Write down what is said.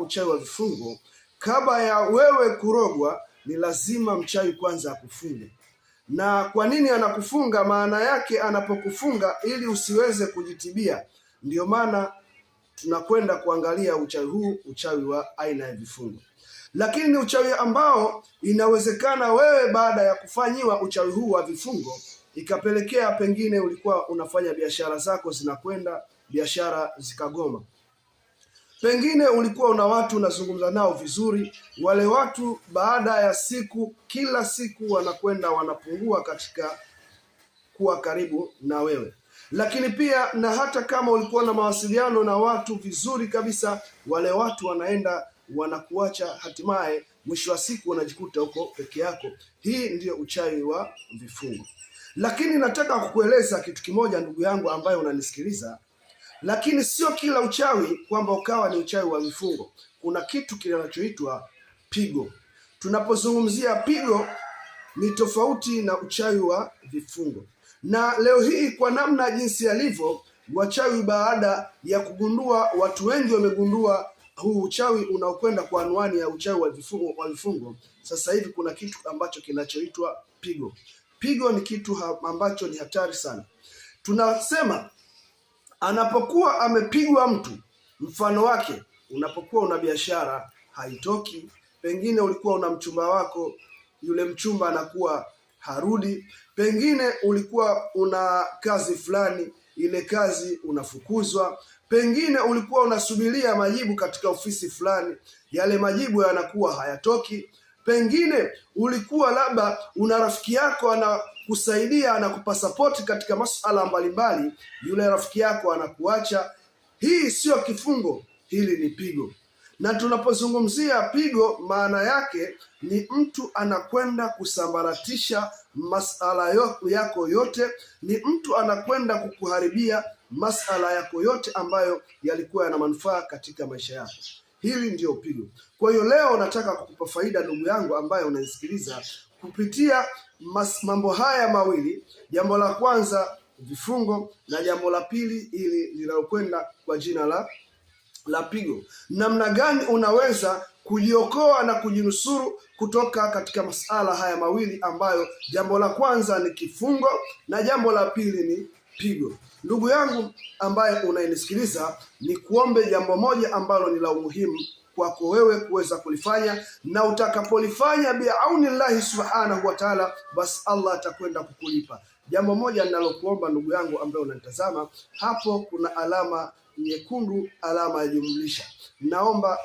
uchawi wa vifungo, kabla ya wewe kurogwa, ni lazima mchawi kwanza akufunge. Na kwa nini anakufunga? Maana yake anapokufunga ili usiweze kujitibia. Ndio maana tunakwenda kuangalia uchawi huu, uchawi wa aina ya vifungo. Lakini ni uchawi ambao inawezekana wewe baada ya kufanyiwa uchawi huu wa vifungo ikapelekea pengine ulikuwa unafanya biashara zako zinakwenda, biashara zikagoma. Pengine ulikuwa una watu unazungumza nao vizuri, wale watu baada ya siku, kila siku wanakwenda wanapungua katika kuwa karibu na wewe. Lakini pia na hata kama ulikuwa na mawasiliano na watu vizuri kabisa, wale watu wanaenda wanakuacha, hatimaye mwisho wa siku unajikuta huko peke yako. Hii ndiyo uchawi wa vifungo. Lakini nataka kukueleza kitu kimoja, ndugu yangu ambaye unanisikiliza, lakini sio kila uchawi kwamba ukawa ni uchawi wa vifungo. Kuna kitu kinachoitwa pigo. Tunapozungumzia pigo, ni tofauti na uchawi wa vifungo. Na leo hii kwa namna jinsi yalivyo wachawi, baada ya kugundua, watu wengi wamegundua huu uchawi unaokwenda kwa anwani ya uchawi wa vifungo. Sasa hivi kuna kitu ambacho kinachoitwa pigo. Pigo ni kitu ambacho ni hatari sana. Tunasema anapokuwa amepigwa mtu, mfano wake, unapokuwa una biashara haitoki, pengine ulikuwa una mchumba wako, yule mchumba anakuwa harudi, pengine ulikuwa una kazi fulani, ile kazi unafukuzwa, pengine ulikuwa unasubiria majibu katika ofisi fulani, yale majibu yanakuwa hayatoki, pengine ulikuwa labda una rafiki yako anakusaidia, anakupa support katika masuala mbalimbali, yule rafiki yako anakuacha. Hii sio kifungo, hili ni pigo. Na tunapozungumzia pigo, maana yake ni mtu anakwenda kusambaratisha masala yako yote, ni mtu anakwenda kukuharibia masala yako yote ambayo yalikuwa yana manufaa katika maisha yako. Hili ndio pigo. Kwa hiyo leo nataka kukupa faida, ndugu yangu ambaye unanisikiliza, kupitia mambo haya mawili. Jambo la kwanza vifungo, na jambo la pili ili linalokwenda kwa jina la pigo. Namna gani unaweza kujiokoa na kujinusuru kutoka katika masala haya mawili, ambayo jambo la kwanza ni kifungo na jambo la pili ni pigo. Ndugu yangu ambaye unanisikiliza, ni kuombe jambo moja ambalo ni la umuhimu kwako wewe kuweza kulifanya, na utakapolifanya biaunillahi subhanahu wa ta'ala, basi Allah atakwenda kukulipa. Jambo moja ninalokuomba ndugu yangu ambaye unanitazama, hapo kuna alama nyekundu, alama ya jumlisha. Naomba